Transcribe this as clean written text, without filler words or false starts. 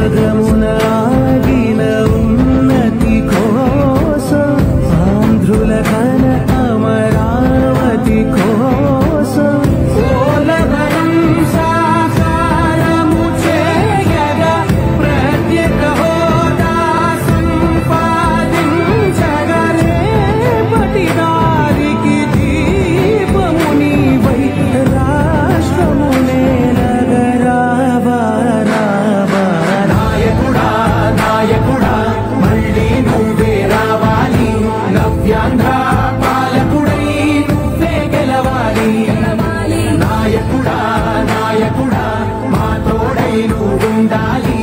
జగమున ఆగిన ఉన్నతి కోసం ఆంధ్రుల కన అమరావతి కోసం పోలవరం సాకారము చేయగా ప్రత్యేక హోదా సంపాదించగా రేపటి దారికి దీపము నీవై రాష్ట్రము నేలగరావా రావా నాయకుడా నాయకుడా మళ్ళీ నువ్వే రావాలి నవ్యాంధ్ర పాలకుడై నువ్వే గెలవాలి నాయకుడా నాయకుడా మా తోడై నువ్వుండాలి